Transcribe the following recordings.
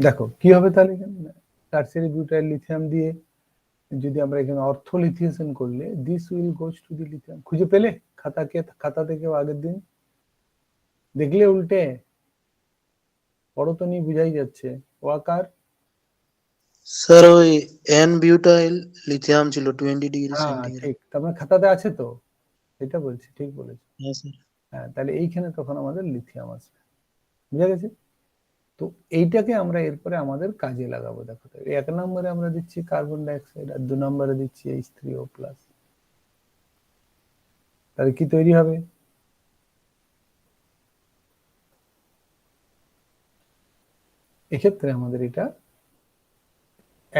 দেখো কি হবে তাহলে এখানে টারসিয়ারি বিউটাইল লিথিয়াম দিয়ে যদি আমরা এখানে অর্থোলিথিয়েশন করলে this will goes to the lithium. খুঁজে পেলে খাতা থেকে আগের দিন দেখলে উল্টে পড়ো তো নিয়ে বুঝাই যাচ্ছে। ওয়াকার স্যার ওই এন বিউটাইল লিথিয়াম ছিল 20 ডিগ্রি হ্যাঁ সেন্টিগ্রেড। ঠিক, তার মানে খাতাতে আছে তো, এটা বলছি, ঠিক বলেছি। হ্যাঁ স্যার। হ্যাঁ তাহলে এইখানে তখন আমাদের লিথিয়াম আসবে, বুঝা গেছে। তো এইটাকে আমরা এরপরে আমাদের কাজে লাগাবো। দেখো এক নম্বরে আমরা দিচ্ছি কার্বন ডাইঅক্সাইড আর 2 নম্বরে দিচ্ছি H3O+। তাহলে কি তৈরি হবে? এক্ষেত্রে আমাদের এটা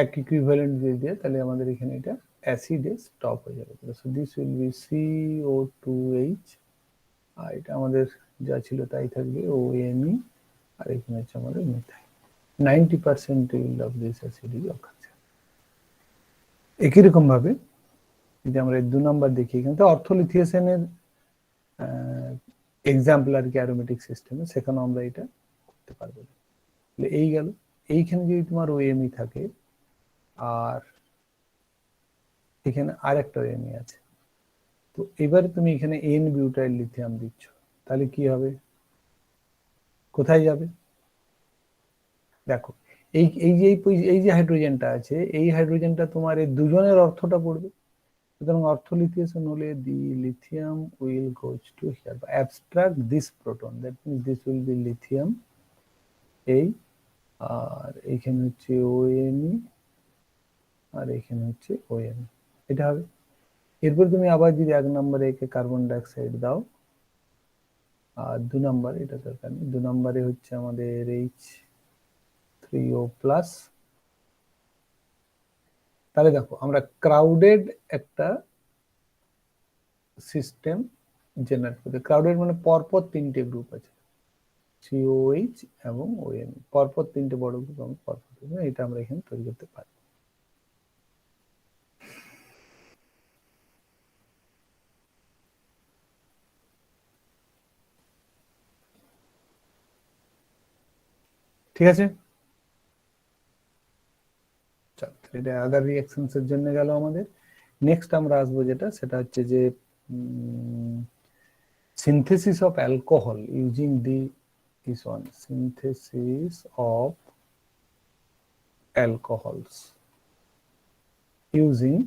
এক ইকুইভ্যালেন্ট দিয়ে দিয়ে তাহলে আমাদের এখানে এটা অ্যাসিডে স্টপ হয়ে যাবে। So this will B CO2H, আর এটা আমাদের যা ছিল তাই থাকবে OMe, আর এখানে হচ্ছে আমাদের methyl. 90% of this acid is oxygen. একই রকম ভাবে যদি আমরা 2 নাম্বার দেখি, এখানে তো অর্থোলিথিয়েশনের এক্সাম্পল আর কি অ্যারোমেটিক সিস্টেমে, সেখানে আমরা এটা করতে পারবো। এই গেল, এইখানে যদি তোমার OMe থাকে আর এখানে আরেকটা OMe আছে, তো এবারে তুমি এখানে এন বিউটাইল লিথিয়াম দিচ্ছ, তাহলে কি হবে? কোথায় যাবে? দেখো এই এই যে এই যে হাইড্রোজেনটা আছে, এই হাইড্রোজেনটা তোমার এই দুজনের অর্থটা পড়বে। সুতরাং অর্থোলিথিয়েশন হলে the lithium will goes to here, বা abstract this proton, that means this will be lithium এই, আর এইখানে হচ্ছে OMe, আর এখানে হচ্ছে OMe, এটা হবে। এরপর তুমি আবার যদি 1 নম্বরে একে কার্বন ডাইঅক্সাইড দাও, আর 2 নম্বরে, এটা দরকার নেই, 2 নম্বরে হচ্ছে আমাদের H3O+। তাহলে দেখো আমরা ক্রাউডেড একটা সিস্টেম জেনারেট করতে, ক্রাউডেড মানে পরপর 3টে গ্রুপ আছে, COH এবং OMe, পরপর 3টে বড় গ্রুপ, আমরা পরপর এটা আমরা এখানে তৈরি করতে পারি। ঠিক আছে, এটা আদার রিঅ্যাকশনস এর জন্য গেল আমাদের। নেক্সট আমরা আসবো যেটা, সেটা হচ্ছে যে synthesis of alcohol using this one, synthesis of alcohols using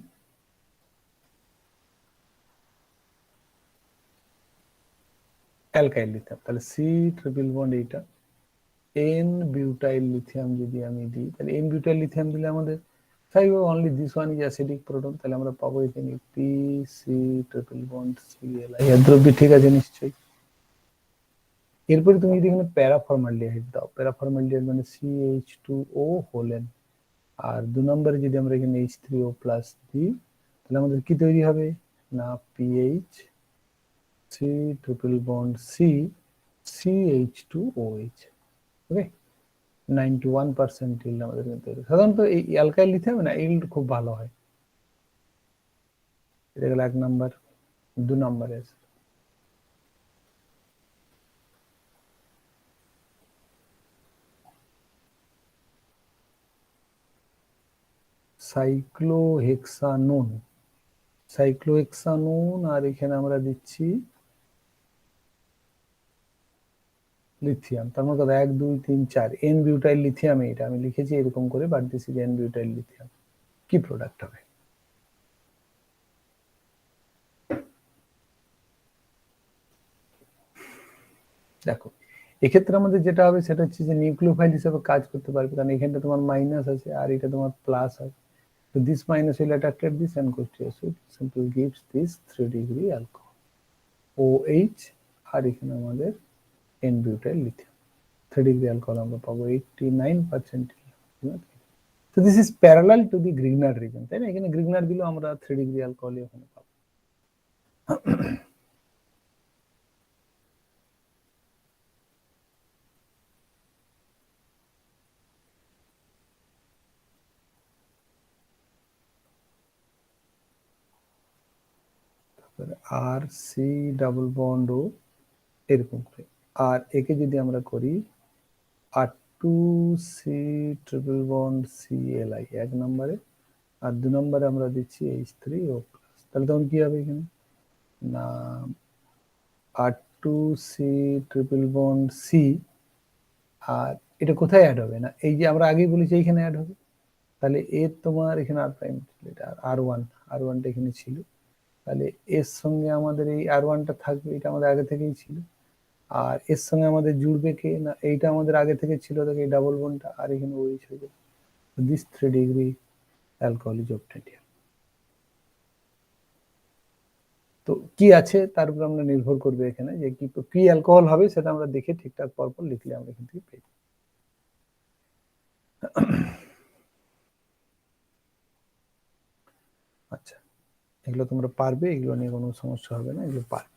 alkyl lithium. তাহলে C ট্রিপল বন্ড এইটা, N বিউটাইল লিথিয়াম যদি আমি দিই, তাহলে N বিউটাইল লিথিয়াম দিলে আমাদের only this one is acidic proton, তাহলে আমরা পাবো এখানে PC ট্রিপল বন্ড Cl, এর দ্রব্য ঠিক আছে নিশ্চয়ই। এরপরে তুমি যদি এখানে প্যারাফর্মালডিহাইড দাও, প্যারাফর্মালডিহাইড মানে CH2O হোলেন, আর 2 নম্বরে যদি আমরা এখানে H3O+ দিই, তাহলে আমাদের কি তৈরি হবে না, PH C triple bond C CH2OH। ওকে, 91% ইল্ড আমাদের কিন্তু, সাধারণত এই অ্যালকাইল লিথিয়াম না ইল্ড খুব ভালো হয়। এটা গেল 1 নাম্বার। 2 নম্বরে আছে সাইক্লোহেক্সানোন, সাইক্লোহেক্সানোন, আর এখানে আমরা দিচ্ছি লিথিয়াম। তার মানে 1 2 3 4 এন বিউটাইল লিথিয়াম, এটা আমি লিখেছি এরকম করে, বাদ দিছি যে এন বিউটাইল লিথিয়াম। কি প্রোডাক্ট হবে? দেখো এক্ষেত্রে আমাদের যেটা হবে সেটা হচ্ছে যে নিউক্লিওফাইল হিসেবে কাজ করতে পারবে, কারণ এখানটা তোমার মাইনাস আছে আর এটা তোমার প্লাস আছে। So this minus will attracted this and goes to acid, simply gives this 3 degree alcohol OH, আর এখানে আমাদের N butyl lithium 3 degree alcohol আমরা পাবো 89%। So this is parallel to the Grignard region, তাই না? এখানে Grignard দিলেও আমরা 3 degree alcohol এখানে পাবো। আর সি ডাবল বন্ড ও এরকম করে, আর একে যদি আমরা করি R2 R2C triple bond CLI এক নম্বরে, আর 2 নম্বরে আমরা দিচ্ছি H3O+। তাহলে তখন কি হবে এখানে না R2C ট্রিপল বন্ড C, আর এটা কোথায় অ্যাড হবে না এই যে আমরা আগেই বলেছি এইখানে অ্যাড হবে। তাহলে এর তোমার এখানে আর প্রাইম এটা আর1টা এখানে ছিল, তাহলে এর সঙ্গে আমাদের এই আর1টা থাকবে, এটা আমাদের আগে থেকেই ছিল। আর এর সঙ্গে আমাদের জুড়বে কে না এইটা আমাদের আগে থেকে ছিল, দেখো এই ডাবল বন্ডটা, আর এখানে ওইচ হয়ে যাবে। This 3 degree alcohol is obtained here. তো কি আছে তার উপর আমরা নির্ভর করবে এখানে যে কি অ্যালকোহল হবে সেটা আমরা দেখে ঠিকঠাক পরপর লিখলে আমরা এখান থেকে পেয়ে যাবো। আচ্ছা, এগুলো তোমরা পারবে, এগুলো নিয়ে কোনো সমস্যা হবে না, এগুলো পারবে।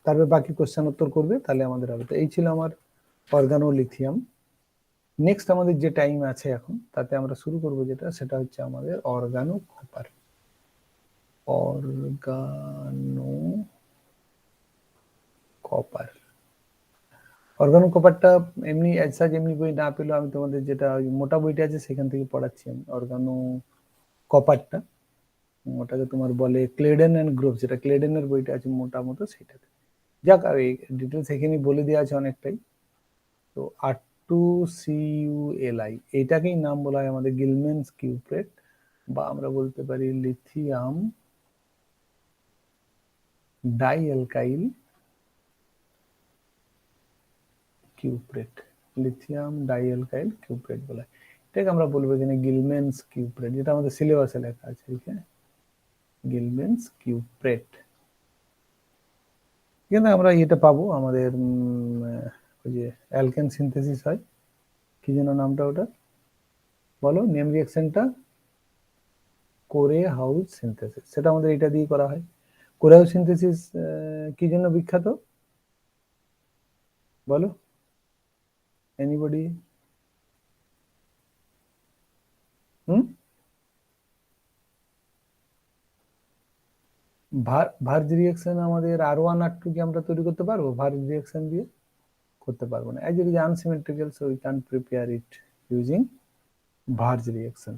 তারপরে বাকি কোশ্চেন উত্তর করবে, তাহলে আমাদের হবে। তো এই ছিল আমার অর্গানোলিথিয়াম। নেক্সট আমাদের যে টাইম আছে এখন, তাতে আমরা শুরু করব যেটা, সেটা হচ্ছে আমাদের organo copper. Organo copper, organo কপারটা এমনি অ্যাজ এমনি বই না পেলেও আমি তোমাদের যেটা মোটা বইটা আছে সেখান থেকে পড়াচ্ছি আমি অর্গানো কপারটা। ওটাকে তোমার বলে ক্লেডেন অ্যান্ড গ্রুপ, যেটা ক্লেডেনের বইটা আছে মোটা মতো সেটাতে। যাক, আর এই ডিটেলস এখানে বলে দেওয়া আছে অনেকটাই। তো R2CuLi এইটাকেই নাম বলা হয় আমাদের গিলম্যানস কিউপ্রেট, বা আমরা বলতে পারি লিথিয়াম ডাইঅ্যালকাইল কিউপ্রেট। লিথিয়াম ডাইঅ্যালকাইল কিউপ্রেট বলা হয়। এটাকে আমরা বলবো এখানে গিলম্যানস কিউপ্রেট, যেটা আমাদের সিলেবাসে লেখা আছে, ঠিক আছে, গিলম্যানস কিউপ্রেট। এখানে আমরা এটা পাবো আমাদের ওই যে অ্যালকেন সিনথেসিস হয়, কি যেন নামটা ওটা বলো, নেম রিঅ্যাকশনটা কোরে হাউস সিনথেসিস, সেটা আমাদের এটা দিয়ে করা হয়। কোরে হাউস সিনথেসিস কি জন্য বিখ্যাত বলো, এনিবডি? ভার্জ রিঅ্যাকশন আমাদের R1 R2 কি আমরা তৈরি করতে পারবো ভার্জ রিঅ্যাকশন দিয়ে? করতে পারবো না, as it is unsymmetrical, so we can't prepare it using verge reaction.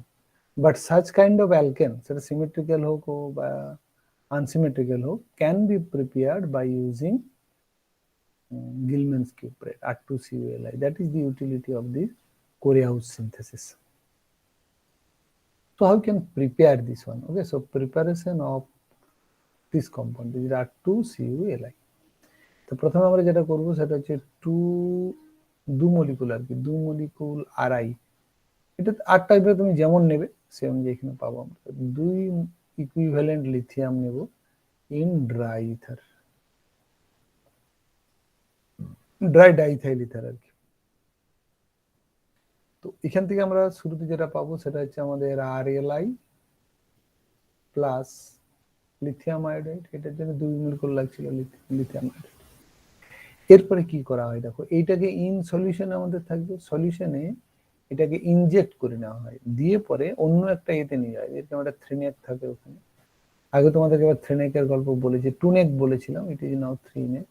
But such kind of alkane, সেটা symmetrical হোক বা unsymmetrical হোক, can be prepared by using Gilman's cuprate R2CuLi. That is the utility of the Korehouse synthesis. So how we can prepare this one? Okay, so preparation of this compound is R2CuLi. তো প্রথমে আমরা যেটা করব সেটা হচ্ছে দু molecule আর কি, 2 molecule Ri, এটা আর টাইপের তুমি যেমন নেবে সে অনুযায়ী এখানে পাবো আমরা। 2 ইকুইভ্যালেন্ট লিথিয়াম নেব in dry ether, dry diethyl ether আর কি। তো এখান থেকে আমরা শুরুতে যেটা পাবো সেটা হচ্ছে আমাদের RLi প্লাস লিথিয়াম আয়োডাইড, এটার জন্য 2 মলিকুল লাগছিল লিথিয়াম আয়োডাইড। এরপরে কি করা হয় দেখো, এইটাকে ইন সলিউশনে আমাদের থাকবে, সলিউশনে এটাকে ইনজেক্ট করে নেওয়া হয়, দিয়ে পরে অন্য একটা এতে নিয়ে যায়, যেরকম একটা থ্রিনেক থাকে ওখানে। আগে তোমাদেরকে এবার থ্রিনেকের গল্প বলেছি, টুনেক বলেছিলাম, ইট ইজ নাও থ্রিনেক।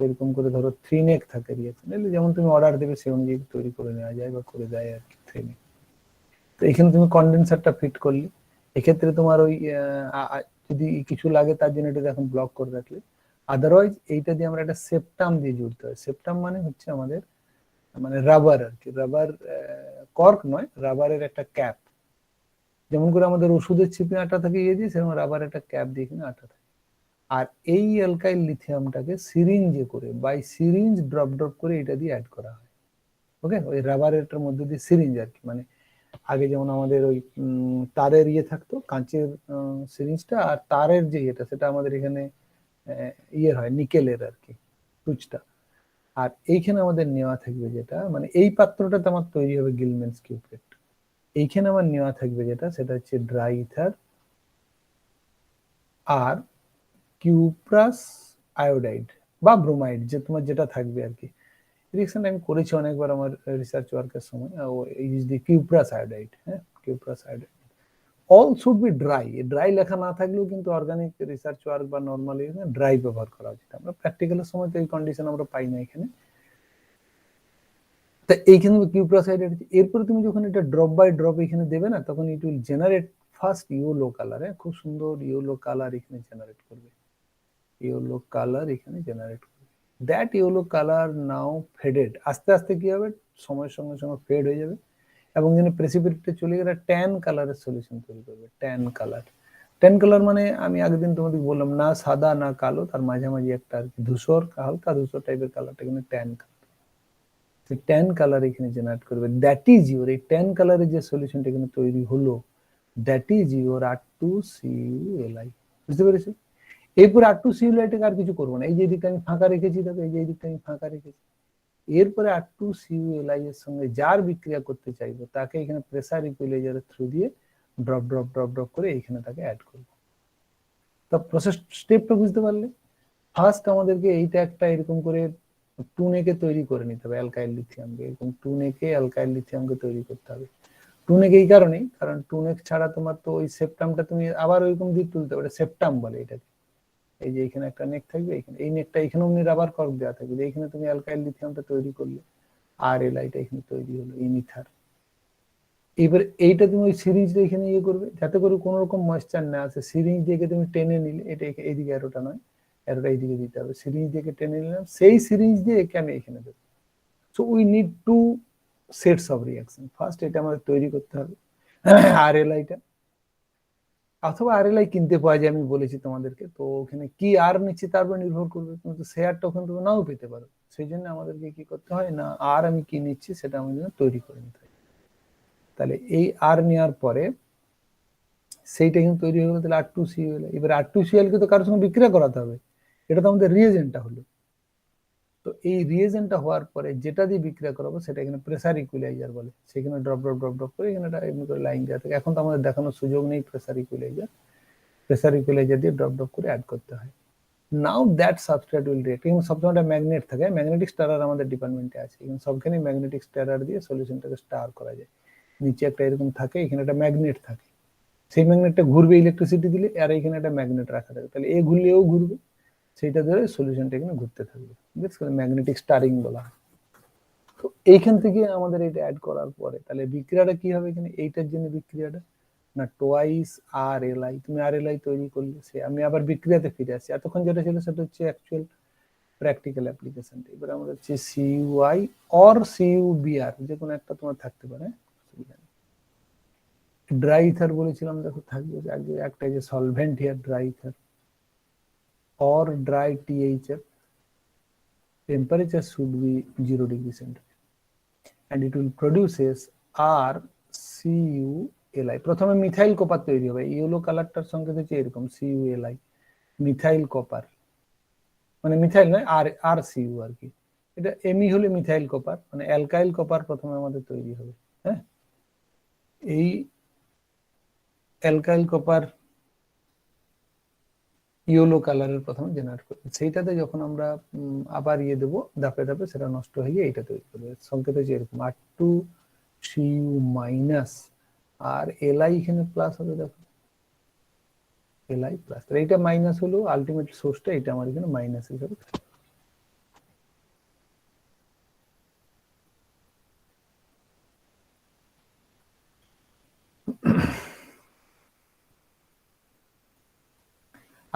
এরকম করে ধরো থ্রিনেক থাকে রিঅ্যাকশন, যেমন তুমি অর্ডার দেবে সেই অনুযায়ী তৈরি করে নেওয়া যায় বা করে দেয় আর কি থ্রিনেক। তো এখানে তুমি কন্ডেন্সারটা ফিট করলে, এক্ষেত্রে তোমার ওই যদি কিছু লাগে তার জন্য এটা এখন ব্লক করে রাখলে, আদারওয়াইজ এইটা দিয়ে আমরা একটা সেপ্টাম দিয়ে জুড়তে হয়। সেপ্টাম মানে হচ্ছে আমাদের মানে রাবার আর কি, রাবার কর্ক নয়, রাবারের একটা ক্যাপ, যেমন করে আমাদের ওষুধের ছিপে আটা থাকে ইয়ে দিয়ে, সেরকম রাবার একটা ক্যাপ দিয়ে এখানে আটা থাকে। আর এই অ্যালকাইল লিথিয়ামটাকে সিরিঞ্জে করে বাই সিরিঞ্জ ড্রপ ড্রপ করে এটা দিয়ে অ্যাড করা হয়। ওকে, ওই রাবারের মধ্যে দিয়ে সিরিঞ্জ আর কি, মানে আগে যেমন আমাদের ওই তারের ইয়ে থাকতো, কাঁচের সিরিঞ্জটা, আর তারের যে ইয়েটা সেটা আমাদের এখানে ইয়ে হয় নিকেলের আর কি সুচটা। আর এইখানে আমাদের নেওয়া থাকবে যেটা, মানে এই পাত্রটাতে আমার তৈরি হবে গিলম্যানস কিউপ্রেট, এইখানে আমার নেওয়া থাকবে যেটা সেটা হচ্ছে ড্রাই ইথার আর কিউপ্রাস আয়োডাইড বা ব্রোমাইড, যে তোমার যেটা থাকবে আর কি। রিঅ্যাকশনটা আমি করেছি অনেকবার আমার রিসার্চ ওয়ার্কের সময়, ইজ দি কিউপ্রাস আয়োডাইড। হ্যাঁ, cuprous iodide all should be dry, dry লেখা না থাকলেও কিন্তু অর্গানিক রিসার্চ ওয়ার্ক বা নর্মালি ড্রাই ব্যবহার করা উচিত। আমরা প্র্যাকটিক্যালের সময় তো এই কন্ডিশন আমরা পাই না এখানে। তো তা এইখানে কিউপ্রাস হাইড্রাইড, এরপরে তুমি যখন এটা ড্রপ বাই ড্রপ এখানে দেবে না, তখন it will generate first yellow colour, খুব সুন্দর ইয়েলো কালার এখানে জেনারেট করবে, ইয়েলো কালার এখানে জেনারেট করবে। That yellow colour now faded, আস্তে আস্তে কি হবে, সময়ের সঙ্গে সঙ্গে ফেড হয়ে যাবে, এবং যেন প্রেসিপিটেটে চলে গেলে ট্যান কালারের সলিউশন তৈরি করবে। ট্যান কালার, ট্যান কালার মানে আমি আগের দিন তোমাদের বললাম না সাদা না কালো, তার মাঝামাঝি একটা আর কি ধূসর, হালকা ধূসর টাইপের কালারটা কিন্তু ট্যান কালার। ট্যান কালার এখানে জেনারেট করবে, দ্যাট ইজ ইউর, এই ট্যান কালারের যে সলিউশনটা এখানে তৈরি হলো, দ্যাট ইজ ইউর R2CuLi। বুঝতে পেরেছো? এরপর R2CuLi-টাকে আর কিছু করবো না, এই যে দিকটা আমি ফাঁকা রেখেছি, দেখো এই যে দিকটা আমি ফাঁকা রেখেছি। এরপরে R2CuLi এর সঙ্গে যার বিক্রিয়া করতে চাইবো তাকে এখানে প্রেসার ইকুইলাইজারের থ্রু দিয়ে ড্রপ ড্রপ ড্রপ ড্রপ করে এখানে তাকে অ্যাড করবো। তো প্রসেস স্টেপটা বুঝতে পারলে? ফার্স্ট আমাদেরকে এইটা একটা এরকম করে টুনেকে তৈরি করে নিতে হবে, অ্যালকাইল লিথিয়ামকে, এরকম টুনেকে অ্যালকাইল লিথিয়ামকে তৈরি করতে হবে। টুনেক এই কারণেই, কারণ টুনেক ছাড়া তোমার তো ওই সেপ্টামটা তুমি আবার ওইরকম দিয়ে তুলতে পারো, সেপ্টাম বলে এটাকে। এই যে এখানে একটা নেক থাকবে, এখানে এই নেকটা এখানেও রাবার কর্ক দেওয়া থাকবে, এইখানে তুমি অ্যালকাইল লিথিয়ামটা তৈরি করলে, আর এলআইটা এখানে তৈরি হলো, ইমিথার। এবার এইটা তুমি ওই সিরিঞ্জটা এখানে ইয়ে করবে, যাতে করে কোনো রকম ময়েশ্চার না আসে। সিরিঞ্জ দিয়ে তুমি টেনে নিলে, এটা এইদিকে অ্যারোটা নয়, অ্যারোটা এইদিকে দিতে হবে, সিরিঞ্জ দিয়ে টেনে নিলাম, সেই সিরিঞ্জ দিয়ে একে আমি এখানে দেবো। So we need to sets of reaction. First এটা আমাদের তৈরি করতে হবে আরএলআইটা, অথবা আরএলআই কিনতে পাওয়া যায়, আমি বলেছি তোমাদেরকে। তো ওখানে কি আর নিচ্ছে তার উপর নির্ভর করবে, কিন্তু শেয়ারটা ওখানে তুমি নাও পেতে পারো। সেই জন্য আমাদেরকে কি করতে হয় না, আর আমি কি নিচ্ছি সেটা আমাদের তৈরি করে নিতে হয়। তাহলে এই আর নেওয়ার পরে সেইটা কিন্তু তৈরি হয়ে গেল, তাহলে R2CuL। এবার R2CuL কে তো কারোর সঙ্গে বিক্রিয়া করাতে হবে, এটা তো আমাদের রিয়েজেন্টটা হলো। তো এই রিয়েজেন্টটা হওয়ার পরে যেটা দিয়ে বিক্রিয়া করাবো সেটা এখানে প্রেসার ইকুইলাইজার বলে, সেখানে ড্রপ ড্রপ ড্রপ ড্রপ করে এখানে এমনি করে লাইন দেওয়া থাকে। এখন তো আমাদের দেখানোর সুযোগ নেই প্রেসার ইকুইলাইজার, প্রেসার ইকুইলাইজার দিয়ে ড্রপ ড্রপ করে অ্যাড করতে হয়। Now that substrate will react. এখানে সবসময় একটা ম্যাগনেট থাকে, ম্যাগনেটিক স্টারার আমাদের ডিপার্টমেন্টে আছে, এখানে সবখানে ম্যাগনেটিক স্টারার দিয়ে সলিউশনটাকে স্টার করা যায়। নিচে একটা এরকম থাকে, এখানে একটা ম্যাগনেট থাকে, সেই ম্যাগনেটটা ঘুরবে ইলেকট্রিসিটি দিলে, আর এখানে একটা ম্যাগনেট রাখা থাকে, তাহলে এ ঘুরলে ও ঘুরবে, সেইটা ধরে সলিউশনটা এখানে ঘুরতে থাকবে, ম্যাগনেটিক স্টারিং বলা হয়। তো এইখান থেকে আমাদের এটা অ্যাড করার পরে তাহলে বিক্রিয়াটা কি হবে, এখানে এইটার জন্য বিক্রিয়াটা না টোয়াইস আর এলআই, তুমি আর এলআই তৈরি করলে, সে আমি আবার বিক্রিয়াতে ফিরে আসছি। এতক্ষণ যেটা ছিল সেটা হচ্ছে অ্যাকচুয়াল প্র্যাকটিক্যাল অ্যাপ্লিকেশন। এবার আমাদের হচ্ছে সিইউআই অর সিইউবিআর, যে কোনো একটা তোমার থাকতে পারে, ড্রাই ইথার বলেছিলাম, দেখো থাকবে একটা যে solvent here, dry ether or dry THF, temperature should be 0 degree centigrade and it will produces RCuLi। প্রথমে মিথাইল কপার তৈরি হবে, ইয়েলো কালারটার সংকেত হচ্ছে এরকম CuLi, মিথাইল কপার, মানে মিথাইল নয় আর RCu আর কি, এটা এমই হলে মিথাইল কপার, মানে অ্যালকাইল কপার প্রথমে আমাদের তৈরি হবে। হ্যাঁ, এই অ্যালকাইল কপার ইয়েলো কালারের প্রথমে জেনারেট করবে, সেইটাতে যখন আমরা আবার ইয়ে দেবো ধাপে ধাপে, সেটা নষ্ট হয়ে গিয়ে এইটা তৈরি করবে। সংকেত হচ্ছে এরকম R2Cu মাইনাস, আর এলআই এখানে প্লাস হবে, দেখো এলআই প্লাস, এইটা মাইনাস হলো আলটিমেট সোর্সটা, এটা আমার এখানে মাইনাস হিসাবে।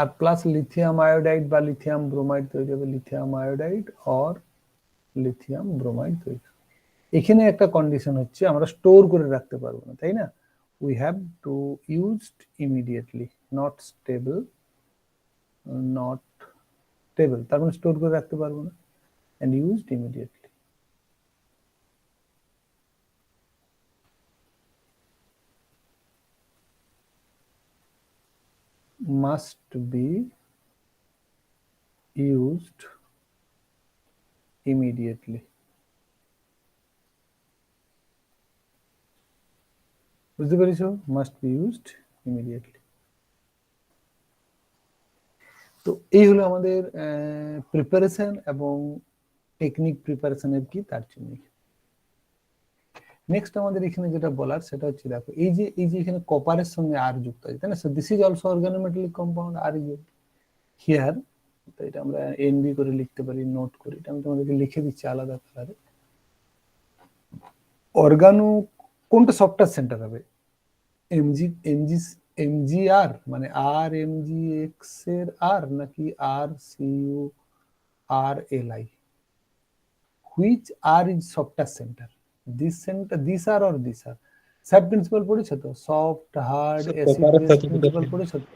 আর প্লাস লিথিয়াম আয়োডাইড বা লিথিয়াম ব্রোমাইড তৈরি হবে, lithium iodide or lithium bromide তৈরি। এখানে একটা কন্ডিশন হচ্ছে আমরা স্টোর করে রাখতে পারবো না, তাই না? we have to used immediately, not stable, not stable, তার মানে স্টোর করে রাখতে পারবো না, and used immediately। must be used immediately। বুঝতে পেরেছো? must be used immediately। তো এই হলো আমাদের প্রিপারেশন এবং টেকনিক প্রিপারেশনের কি তার জন্য। নেক্সট আমাদের এখানে যেটা বলার সেটা হচ্ছে, দেখো এই যে এখানে কপারের সঙ্গে আর যুক্ত আছে, তাই না? So this is also organometallic compound are you here. তো এটা আমরা এনবি করে লিখতে পারি, নোট করি, এটা আমি তোমাদেরকে লিখে দিচ্ছি আলাদা কালারে। অর্গানো কোনটা সফটওয়্যার সেন্টার হবে? এমজিআর মানে আর এমজিএক্স এর আর, নাকি R CU R LI? Which R is softer centre? This R or this R? SAP principle পড়েছো তো? সফট, হার্ড, স্যার অ্যাসিড কপারের বেস সাথে প্রিন্সিপাল পড়েছো তো?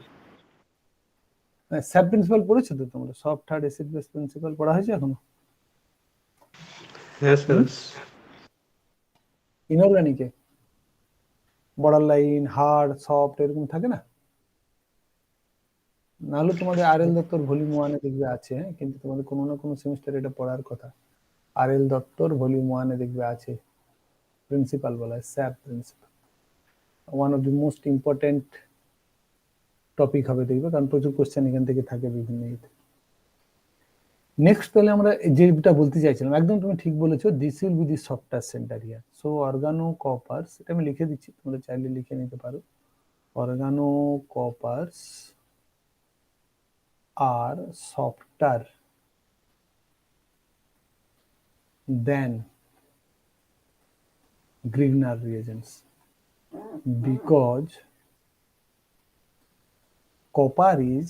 স্যাপ প্রিন্সিপাল পড়েছো তো তোমরা? Soft, hard, acid base principle পড়া হয়েছে এখনো? হ্যাঁ স্যার। ইনঅর্গানিকে বর্ডার লাইন, হার্ড, সফট এরকম থাকে না? নাহলে তোমাদের আরএল দত্তর ভলিউম 1 এ দেখবে আছে, কিন্তু তোমাদের কোনো না কোনো সেমিস্টারে এটা পড়ার কথা। আরএল দত্তর ভলিউম 1 এ দেখবে আছে, প্রিন্সিপাল বলা হয়, sap principal. One of the most important topic হবে দেখবে, কারণ প্রচুর কোশ্চেন এখান থেকে থাকে বিভিন্ন ইয়েতে। নেক্সট তাহলে আমরা যেটা বলতে চাইছিলাম, একদম তুমি ঠিক বলেছো, this will be the softer centre here. So organo coppers, এটা আমি লিখে দিচ্ছি, তোমরা চাইলে লিখে নিতে পারো। Organo coppers are softer than Grignard reagents because copper is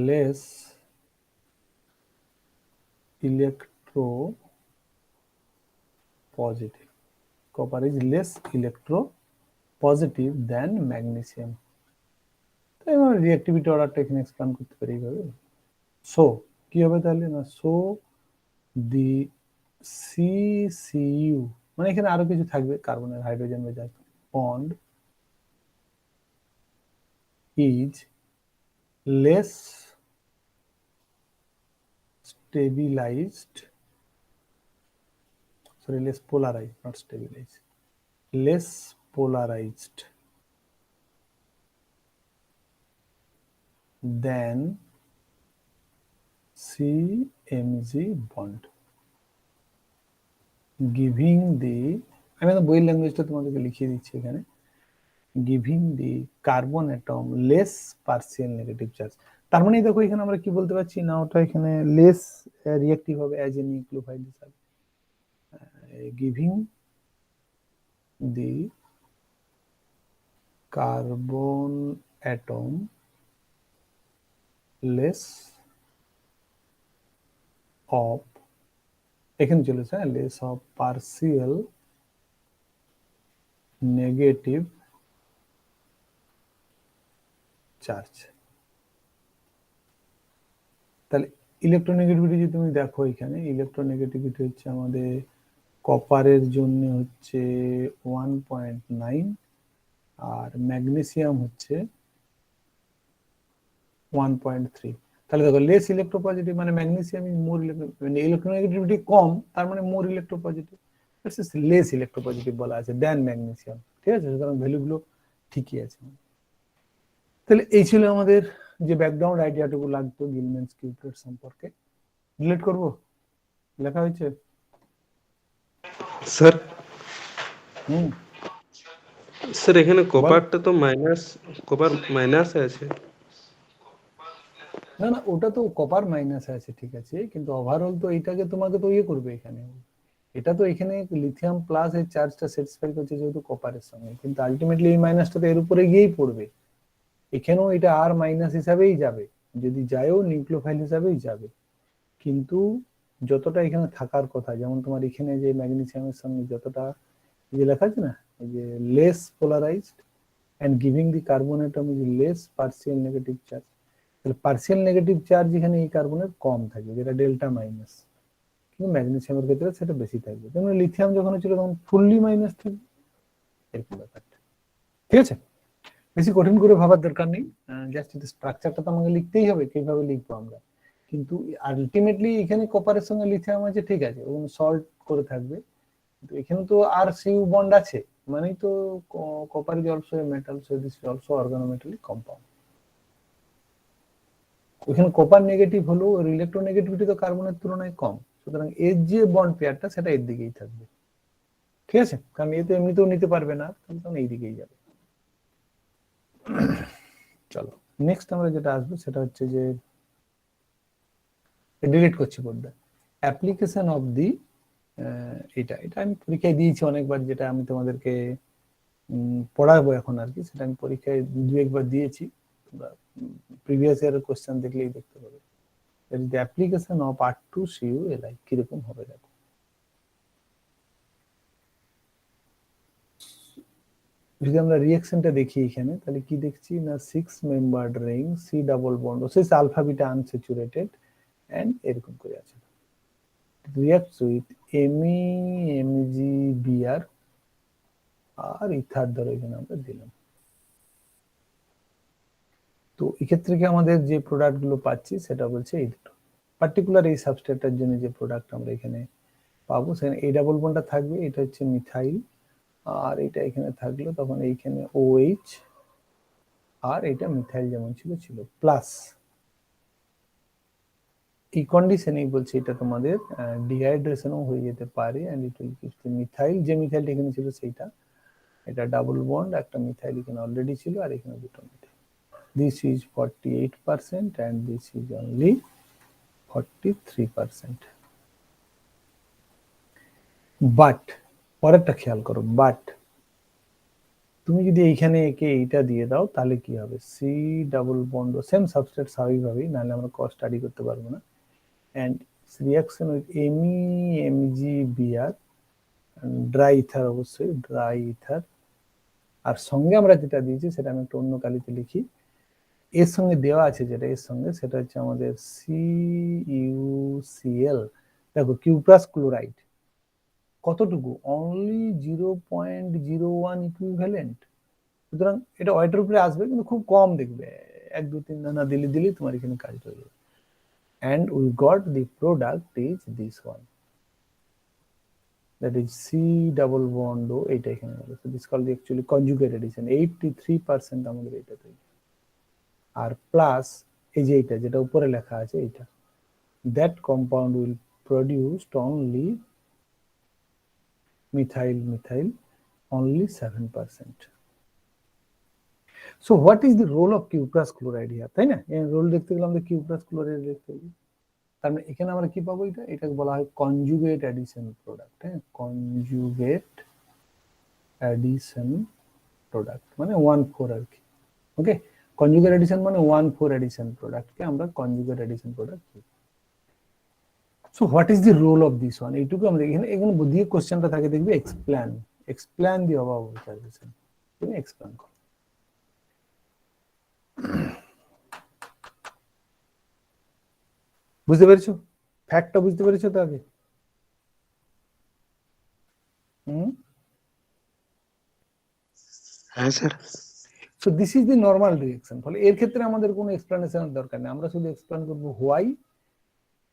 less electropositive. Copper is less electropositive than magnesium. তাই আমরা রিঅ্যাক্টিভিটি অর্ডারটা এখানে এক্সপ্লেন করতে পারি এইভাবে। সো কি হবে তাহলে না, সো দি সিসিইউ মানে এখানে আরো কিছু থাকবে, কার্বনের hydrogen bond is less stabilized, sorry, less polarized, not stabilized, less polarized than CMG bond, giving the, আমি বইয়ের ল্যাঙ্গুয়েজটা তোমাদেরকে লিখিয়ে দিচ্ছি এখানে, giving the carbon atom less partial negative charge। তার মানে দেখো এখানে আমরা কি বলতে পারছি না, ওটা এখানে লেস রিঅ্যাক্টিভ হবে অ্যাজ এ নিউক্লিওফাইল হিসাবে, giving the carbon atom less of, এখানে চলেছে less of partial negative charge. তাহলে ইলেকট্রোনেগেটিভিটি যদি তুমি দেখো, এখানে ইলেকট্রোনেগেটিভিটি হচ্ছে আমাদের কপারের জন্য হচ্ছে 1.9 আর ম্যাগনেসিয়াম হচ্ছে 1.3। তাহলে দেখো লেস ইলেকট্রোপজিটিভ মানে ম্যাগনেসিয়াম ইজ মোর ইলেকট্রোনেগেটিভিটি কম, তার মানে মোর ইলেকট্রোপজিটিভ, লেস ইলেকট্রোপজিটিভ বলা আছে দেন ম্যাগনেসিয়াম। ঠিক আছে, সুতরাং ভ্যালুগুলো ঠিকই আছে। তাহলে এই ছিল আমাদের যে ব্যাকগ্রাউন্ড আইডিয়াটুকু লাগতো গিলম্যানস কিউটেট সম্পর্কে। ডিলিট করব, লেখা হয়েছে স্যার। হুম স্যার এখানে কপারটা তো মাইনাস, কপার মাইনাস আছে। না না, ওটা তো কপার মাইনাস আছে, ঠিক আছে, কিন্তু ওভারঅল তো এইটাকে তোমাকে তো ইয়ে করবে এখানে, এটা তো এখানে লিথিয়াম প্লাস এই চার্জটা স্যাটিসফাই করছে যেহেতু কপারের সঙ্গে, কিন্তু আলটিমেটলি এই মাইনাসটা তো এর উপরে গিয়েই পড়বে, এখানেও এটা আর মাইনাস হিসাবেই যাবে, যদি যায়ও নিউক্লিওফাইল হিসাবেই যাবে, কিন্তু যতটা এখানে থাকার কথা, যেমন তোমার এখানে যে ম্যাগনেসিয়ামের সঙ্গে যতটা যে লেখা আছে না, এই যে less polarised and giving the carbon atom is less partial negative charge, তাহলে পার্সিয়াল নেগেটিভ চার্জ এখানে এই কার্বনের কম থাকে, যেটা ডেল্টা মাইনাস, কিন্তু ম্যাগনেসিয়ামের ক্ষেত্রে সেটা বেশি থাকবে। যেমন লিথিয়াম যখন ছিল তখন ফুললি মাইনাস থাকবে, এরকম ব্যাপারটা। ঠিক আছে, বেশি কঠিন করে ভাবার দরকার নেই, জাস্ট স্ট্রাকচারটা তো আমাকে লিখতেই হবে, কিভাবে লিখবো আমরা, কিন্তু আলটিমেটলি এখানে কপারের সঙ্গে লিথিয়াম আছে, ঠিক আছে, ওখানে সল্ট করে থাকবে, কিন্তু এখানে তো আর সিইউ বন্ড আছে, মানেই তো copper is also a metal, so this is also organometallic compound. ওখানে কপার নেগেটিভ হলেও ওর ইলেকট্রোনেগেটিভিটি তো কার্বনের তুলনায় কম, সুতরাং এর যে বন্ড পেয়ারটা সেটা এর দিকেই থাকবে। ঠিক আছে, কারণ এ তো এমনিতেও নিতে পারবে না, তখন এই দিকেই যাবে। চলো নেক্সট আমরা যেটা আসবো সেটা হচ্ছে যে ডিলিট করছি বোর্ডটা, অ্যাপ্লিকেশন অফ দি এটা এটা আমি পরীক্ষায় দিয়েছি অনেকবার, যেটা আমি তোমাদেরকে পড়াবো এখন আর কি, সেটা আমি পরীক্ষায় দু একবার দিয়েছি, তোমরা প্রিভিয়াস ইয়ারের কোশ্চেন দেখলেই দেখতে পাবে। That is the application of R2 CuLi কিরকম হবে দেখো। যদি আমরা রিঅ্যাকশনটা দেখি এখানে, তাহলে কি দেখছি না 6 membered ring C double bond ও শেষ আলফা বিটা আনস্যাচুরেটেড এন্ড এরকম করে আছে, রিঅ্যাক্টস উইথ MEmgBr আর ইথার ধরো এখানে আমরা দিলাম। তো এক্ষেত্রে কি আমাদের যে প্রোডাক্ট গুলো পাচ্ছি সেটা বলছে এই দুটো পার্টিকুলার এই সাবস্ট্রেটটার জন্য যে প্রোডাক্ট আমরা এখানে পাবো, সেখানে এই ডাবল বন্ডটা থাকবে, এটা হচ্ছে মিথাইল, আর এটা এখানে থাকলো তখন এইখানে OH, আর এটা মিথাইল যেমন ছিল ছিল প্লাস এই কন্ডিশনেই বলছে এটা তোমাদের ডিহাইড্রেশনও হয়ে যেতে পারে, and it will give the methyl, যে মিথাইলটা এখানে ছিল সেইটা, এটা ডাবল বন্ড, একটা মিথাইল এখানে অলরেডি ছিল আর এখানে দুটো methyl. This is 48% and this is only 43%. But পরেরটা খেয়াল করো, বাট তুমি যদি এইখানে একে এইটা দিয়ে দাও তাহলে কি হবে, C double bond same substrate স্বাভাবিকভাবেই, নাহলে আমরা কস্ট স্টাডি করতে পারবো না, and reaction with MEmgBr, dry ether, অবশ্যই ড্রাই ইথার, আর সঙ্গে আমরা যেটা দিয়েছি সেটা আমি একটু অন্য কালিতে লিখি, এর সঙ্গে দেওয়া আছে যেটা এর সঙ্গে সেটা হচ্ছে আমাদের CuCl। দেখো কিউপ্রাস ক্লোরাইড কতটুকু, অনলি 0.01 ইকুইভ্যালেন্ট, সুতরাং এটা ওয়েটের উপরে আসবে কিন্তু খুব কম, দেখবে 1-2-3 দানা দিলে তোমার এখানে কাজ হয়ে যাবে। and we got the product is this one, that is C double bond O, এইটা এখানে হলো, so this called the actually conjugate addition, 83% আমাদের এটা তৈরি, আর প্লাস এই যে এটা যেটা উপরে লেখা আছে এটা, that compound will produce only methyl only 7%. So what is the role of cuprous chloride here, তাই না? এই রোল দেখতে গেলে আমরা cuprous chloride দেখতে গেলে, তার মানে এখানে আমরা কি পাবো, এটাকে বলা হয় কনজুগেট অ্যাডিশন প্রোডাক্ট, হ্যাঁ, কনজুগেট অ্যাডিশন প্রোডাক্ট মানে 1,4 আর কি, ওকে, কনজুগেট অ্যাডিশন মানে 1,4 অ্যাডিশন প্রোডাক্টকে আমরা কনজুগেট অ্যাডিশন প্রোডাক্ট বলি। So what is the role of this one, এইটুকু আমরা এখানে দিয়ে কোশ্চেনটা থাকে দেখবি এক্সপ্লেন দি অভাব অফ সার্ভিসেন, তুমি এক্সপ্লেন করো। বুঝতে পেরেছো ফ্যাক্টটা, বুঝতে পেরেছো তো আগে? হ্যাঁ sir. So this is the normal reaction, ফলে এর ক্ষেত্রে আমাদের কোনো এক্সপ্লেনেশনের দরকার নেই, আমরা শুধু এক্সপ্লেন করব why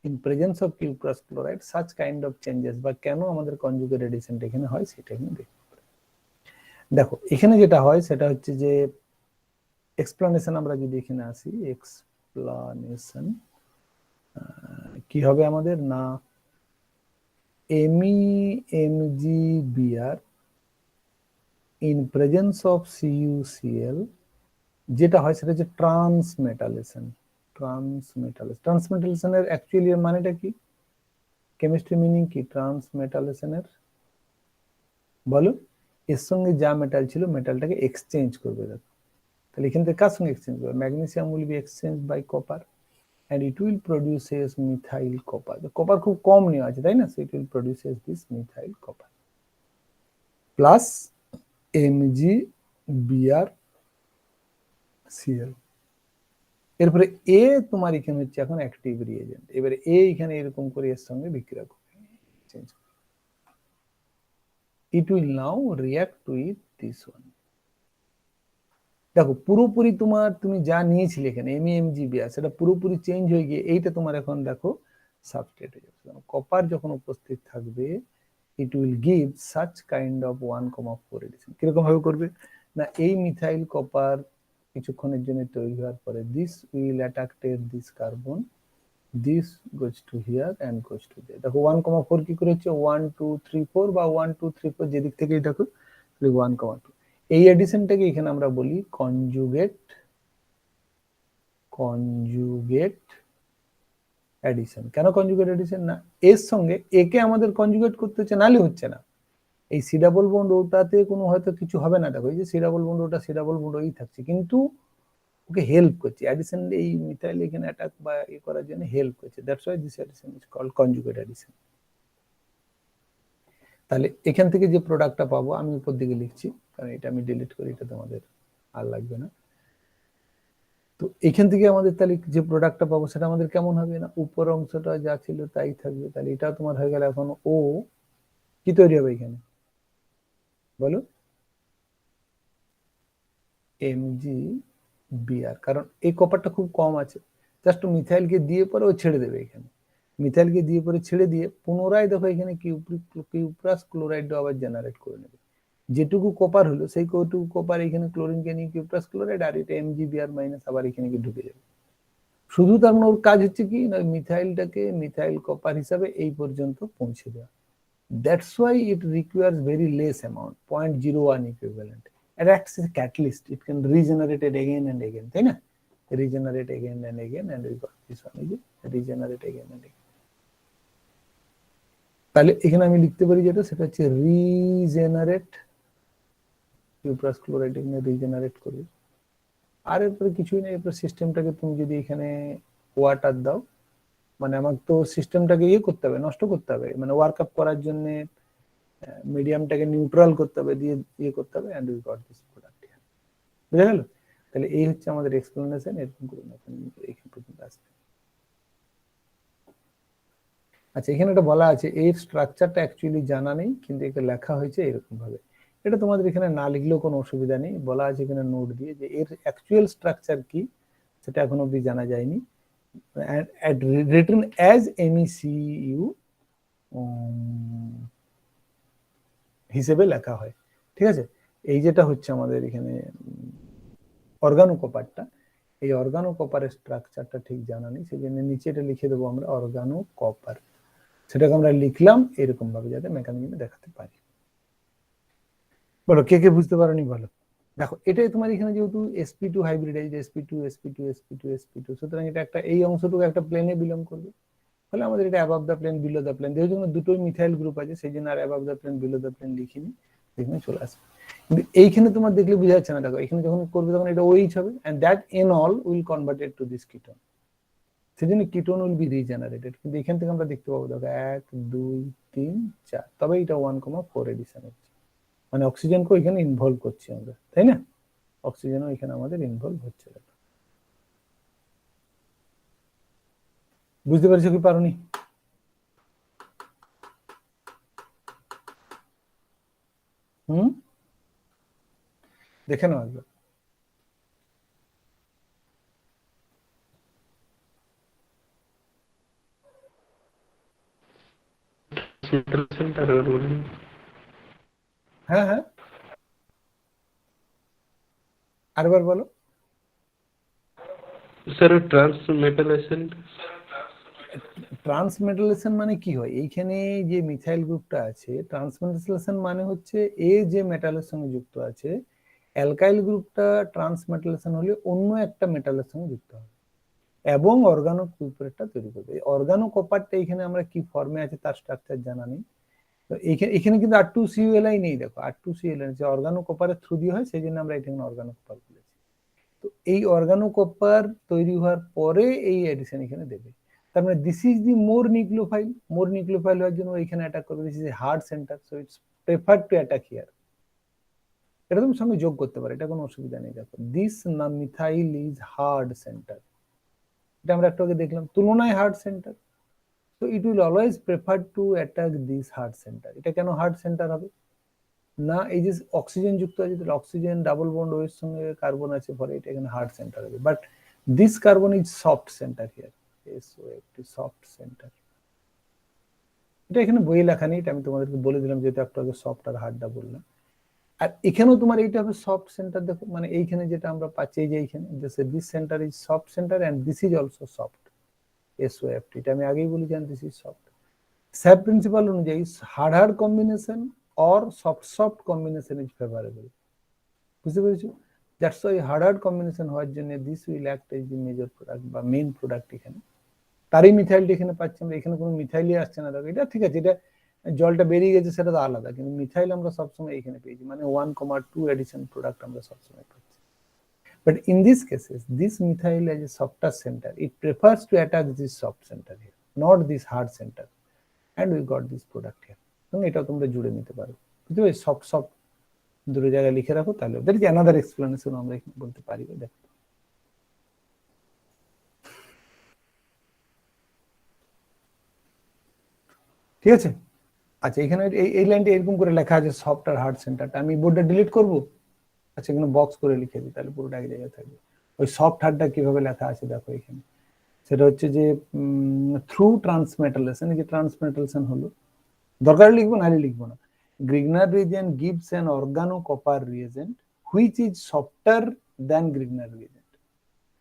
in presence of cuprous chloride such kind of changes, বা কেন আমাদের কনজুগেট এডিশনটা এখানে হয় সেটা এখানে দেখতে পারি। দেখো এখানে যেটা হয় সেটা হচ্ছে যে এক্সপ্লেনেশন, আমরা যদি এখানে আসি এক্সপ্লেনেশন কি হবে আমাদের, না MEmgBr in presence of CuCl, যেটা হয় সেটা হচ্ছে ট্রান্সমেটালেশন। ট্রান্সমেটালেশনের অ্যাকচুয়ালি এর মানেটা কি, কেমিস্ট্রি মিনিং কি ট্রান্সমেটালেশনের, বলো? এর সঙ্গে যা মেটাল ছিল মেটালটাকে এক্সচেঞ্জ করবে, দেখো তাহলে এখান থেকে কার সঙ্গে এক্সচেঞ্জ করবে, magnesium will be exchange by copper and it will produces methyl copper, the copper খুব কম নেওয়া আছে তাই না, so it will produces this methyl copper plus MgBrCl। এরপরে এ তোমার এখানে হচ্ছে এখন অ্যাক্টিভ রিএজেন্ট, এবারে এ এখানে এরকম করে এর সঙ্গে বিক্রিয়া করবে, চেঞ্জ করবে, it will now react with this one। দেখো পুরোপুরি তুমি যা নিয়েছিলে এখানে MEmgBr সেটা পুরোপুরি চেঞ্জ হয়ে গিয়ে এইটা তোমার এখন দেখো সাবস্ট্রেট হয়ে যাবে। কপার যখন উপস্থিত থাকবে it will give such kind of 1,4 addition. কিরকম ভাবে করবে না, এই মিথাইল কপার কিছুক্ষণের জন্য তৈরি হওয়ার পরে this will attracted this carbon, this goes to here and goes to there। দেখো 1,4 কি করে হচ্ছে 1 2 3 4 বা 1 2 3 4 যেদিক থেকেই দেখো 1,2। এই এডিশনটাকে এখানে আমরা বলি কনজুগেট অ্যাডিশন। কেন কনজুগেট অ্যাডিশন? না এর সঙ্গে একে আমাদের কনজুগেট করতে হচ্ছে, নালে হচ্ছে না। এই সি ডাবল বন্ড ওটাতে কোনো হয়তো কিছু হবে না, দেখো এই যে সি ডাবল বন্ড ওটা সি ডাবল বন্ড ওই থাকছে, কিন্তু ওকে হেল্প করছে অ্যাডিশন, এই মিথাইল এখানে অ্যাটাক বা ই করার জন্য হেল্প করছে, that's why this addition is called conjugate addition. তাহলে এখান থেকে যে প্রোডাক্টটা পাবো, আমি উপর দিকে লিখছি কারণ এটা আমি ডিলিট করি, এটা তোমাদের আর লাগবে না। তো এখান থেকে আমাদের তাহলে যে প্রোডাক্টটা পাবো সেটা আমাদের কেমন হবে না, উপর অংশটা যা ছিল তাই থাকবে। তাহলে এটা তোমার হয়ে গেল এখন ও কি তৈরি হবে এখানে বলো, এমজি বিআর, কারণ এই কপারটা খুব কম আছে, জাস্ট মিথাইলকে দিয়ে পরে ও ছেড়ে দেবে এখানে, মিথাইলকে দিয়ে পরে ছেড়ে দিয়ে পুনরায় দেখো এখানে কিউপ্রাস ক্লোরাইড আবার জেনারেট করে নেবে। যেটুকু কপার হলো সেই কটুকু কপার এখানে ক্লোরিনকে নিয়ে কিউপ্রাস ক্লোরাইড, আর এটা এমজিবিআর মাইনাস আবার এখানে গিয়ে ঢুকে যাবে। শুধু তার মানে ওর কাজ হচ্ছে কি না, মিথাইলটাকে মিথাইল কপার হিসাবে এই পর্যন্ত পৌঁছে দেওয়া। That's why it requires very less amount, 0.01 equivalent. It acts as a catalyst, it can regenerate it again and again, তাই না? Regenerate again and again, and we got this one, এই যে regenerate again and again। তাহলে এখানে আমি লিখতে পারি যেটা, সেটা হচ্ছে রিজেনারেট, কিউপ্রাস ক্লোরাইড এখানে রিজেনারেট করবে। আর এরপরে কিছুই নেই, এরপর সিস্টেমটাকে তুমি যদি এখানে ওয়াটার দাও, মানে আমাকে তো সিস্টেমটাকে ইয়ে করতে হবে, নষ্ট করতে হবে, মানে ওয়ার্ক আপ করার জন্য মিডিয়ামটাকে নিউট্রাল করতে হবে, দিয়ে ইয়ে করতে হবে, and we got this product. বুঝা গেল? তাহলে এই হচ্ছে আমাদের এক্সপ্লেনেশন, এরকম করে এখান পর্যন্ত আসবে। আচ্ছা, এখানে একটা বলা আছে এর স্ট্রাকচারটা অ্যাকচুয়ালি জানা নেই, কিন্তু এটা লেখা হয়েছে এরকম ভাবে। এটা তোমাদের এখানে না লিখলেও কোনো অসুবিধা নেই, বলা আছে এখানে নোট দিয়ে যে এর অ্যাকচুয়াল স্ট্রাকচার কি সেটা এখন অবধি জানা যায়নি, রিটেন অ্যাজ MECU হিসেবে লেখা হয়। ঠিক আছে, এই যেটা হচ্ছে আমাদের এখানে অর্গানো কপারটা, এই অর্গানো কপারের স্ট্রাকচারটা ঠিক জানা নেই, সেই জন্য নিচে এটা লিখে দেবো আমরা অর্গানো কপার, সেটাকে আমরা লিখলাম এরকম ভাবে যাতে মেকানিজমে দেখাতে পারি। বলো কে কে বুঝতে পারোনি বলো। দেখো এটাই তোমার এখানে যেহেতু sp2 hybridise, sp2 sp2 sp2 sp2, সুতরাং এটা একটা এই অংশটুকু একটা প্লেনে বিলং করবে, ফলে আমাদের এটা above the plane below the plane, যেহেতু দুটোই মিথাইল গ্রুপ আছে সেই জন্য আর above the plane below the plane লিখিনি, এখানে চলে আসবে। কিন্তু এইখানে তোমার দেখলে বোঝা যাচ্ছে না, দেখো এখানে যখন করবে তখন এটা OH হবে, and that enol will converted to this ketone, সেজন্য কিটোন উইল বি রিজেনারেটেড। কিন্তু এখান থেকে আমরা দেখতে পাবো দেখো 1 2 3 4, তবে এটা 1,4 এডিশন হচ্ছে, মানে অক্সিজেনকে এখানে ইনভলভ করছি আমরা, তাই না? অক্সিজেনও এখানে আমাদের ইনভলভ হচ্ছে। বুঝতে পারছো কি পারোনি? দেখে নাও একবার। হ্যাঁ হ্যাঁ, আরেকবার বলো। স্যার ট্রান্সমেটালেশন, ট্রান্সমেটালেশন মানে কি হয়, এইখানে যে মিথাইল গ্রুপটা আছে, ট্রান্সমেটালেশন মানে হচ্ছে এ যে মেটালের সঙ্গে যুক্ত আছে, অ্যালকাইল গ্রুপটা ট্রান্সমেটালেশন হলে অন্য একটা মেটালের সঙ্গে যুক্ত হবে এবং অর্গানো কপারটা তৈরি করবে। অর্গানো কপারটা এখানে আমরা কি ফর্মে আছে তার স্ট্রাকচার জানা নেই, তো এখানে কিন্তু R2CuLi নেই, দেখো R2CuLi যে অর্গানো কপারের থ্রু দিয়ে হয়, সেই জন্য আমরা এখানে অর্গানো কপার বলেছি। তো এই অর্গানো কপার তৈরি হওয়ার পরে এই এডিশন এখানে দেবে, তার মানে this is the more nucleophile, more nucleophile হওয়ার জন্য এখানে অ্যাটাক করবে, this is a hard centre, so it's preferred to attack here. এটা তুমি সঙ্গে যোগ করতে পারো, এটা কোনো অসুবিধা নেই। দেখো this methyl is hard centre, এটা আমরা একটু আগে দেখলাম, তুলনায় hard centre, so it will always prefer to attack this heart center। এটা কেন হার্ড সেন্টার হবে না, এই যে অক্সিজেন যুক্ত আছে, তাহলে অক্সিজেন ডাবল বন্ড ওয়ের সঙ্গে কার্বন আছে, ফলে এটা এখানে হার্ড সেন্টার হবে, but this carbon is soft centre here, SO একটি সফট সেন্টার। এটা এখানে বইয়ে লেখা নেই, এটা আমি তোমাদেরকে বলে দিলাম যেহেতু একটু আগে সফট আর হার্ডটা বললাম। আর এখানেও তোমার এইটা হবে সফট সেন্টার, দেখো মানে এইখানে যেটা আমরা পাচ্ছি, এই যে এইখানে this centre is soft centre and this is also soft, SO এটা আমি আগেই বলি জান, this is soft. SAP principle অনুযায়ী hard hard combination or soft soft combination is favourable, বুঝতে পেরেছো? That's why hard hard combination হওয়ার জন্য this will act as the major product বা মেইন প্রোডাক্ট এখানে, তারই মিথাইলটা এখানে পাচ্ছি আমরা, এখানে কোনো মিথাইলই আসছে না। দেখো এটা ঠিক আছে, এটা জলটা বেরিয়ে গেছে সেটা তো আলাদা, কিন্তু মিথাইল আমরা সবসময় এখানে পেয়েছি, মানে 1,2 এডিশন প্রোডাক্ট আমরা সবসময় পাচ্ছি। But in these cases, this methyl as a softer center, it prefers to attack this soft center here, not this hard center, and we got this product here. এবং এটা তোমরা জুড়ে নিতে পারো, বুঝতে পারছো? সফট সফট দুটো জায়গায় লিখে রাখো, তাহলে দ্যাট ইজ অ্যানাদার এক্সপ্লেনেশন আমরা এখানে বলতে পারি। দেখো ঠিক আছে। আচ্ছা, এখানে এই লাইনটা এরকম করে লেখা আছে সফট আর হার্ড সেন্টারটা, আমি বোর্ডটা ডিলিট করব। আচ্ছা, এখানে বক্স করে লিখে দিই, তাহলে পুরোটা এক জায়গায় থাকবে। ওই সফট হার্ডটা কিভাবে লেখা আছে দেখো এখানে, সেটা হচ্ছে যে থ্রু ট্রান্সমেটালেশন, এই যে ট্রান্সমেটালেশন হলো, দরকার লিখবো নাহলে লিখবো না। Grignard reagent gives an organo copper reagent which is softer than Grignard reagent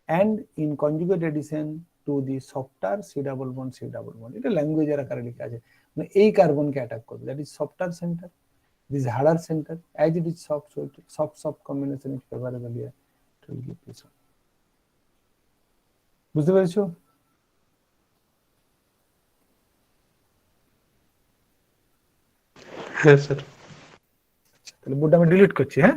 and in conjugate addition to the softer C double bond C double bond. এটা ল্যাঙ্গুয়েজের আকারে লেখা আছে, মানে এই কার্বনকে অ্যাটাক করবে, that is softer centre, this harder centre, as it is soft, so soft soft combination is favourable here to give this one. বুঝতে পেরেছো? হ্যাঁ স্যার। তাহলে বোর্ডটা আমি ডিলিট করছি। হ্যাঁ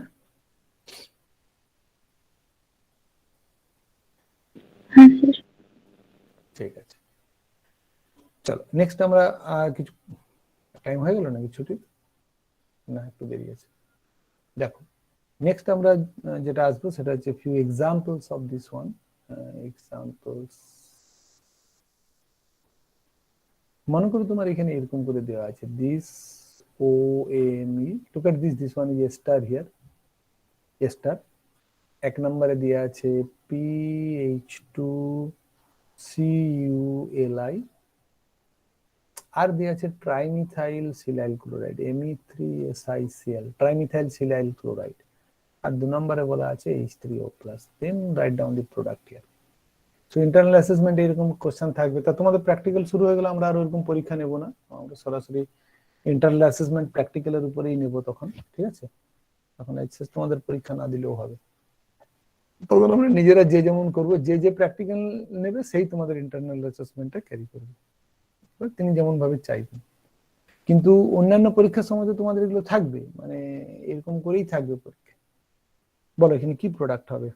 ঠিক আছে, চলো নেক্সট আমরা কিছু টাইম হয়ে গেল নাকি ছুটি? না, একটু দেরি আছে। দেখো নেক্সট আমরা যেটা আসবো সেটা হচ্ছে few examples of this one. Examples মনে করো তোমার এখানে এরকম করে দেওয়া আছে this OMe, look at this one is a star here, a star। এক নম্বরে দেওয়া আছে PH2CuLi, আর দেওয়া আছে trimethyl silyl chloride Me3SiCl, trimethyl silyl chloride, আর 2 নম্বরে বলা আছে H3O+। Then write down the product here. So internal assessment এরকম কোশ্চেন থাকবে। তা তোমাদের প্র্যাকটিক্যাল শুরু হয়ে গেলে আমরা আর ওরকম পরীক্ষা নেব না, আমরা সরাসরি ইন্টারনাল অ্যাসেসমেন্ট প্র্যাকটিক্যালের উপরেই নেব তখন, ঠিক আছে? তখন এইচএস তোমাদের পরীক্ষা না দিলেও হবে, তখন আমরা নিজেরা যে যেমন করবো, যে যে প্র্যাকটিক্যাল নেবে সেই তোমাদের ইন্টারনাল অ্যাসেসমেন্টটা ক্যারি করবে, তিনি যেমন ভাবে চাইবেন। কিন্তু অন্যান্য পরীক্ষার সময় তো তোমাদের এগুলো থাকবে, মানে এরকম করেই থাকবে পরীক্ষা। বলো এখানে কি প্রোডাক্ট হবে?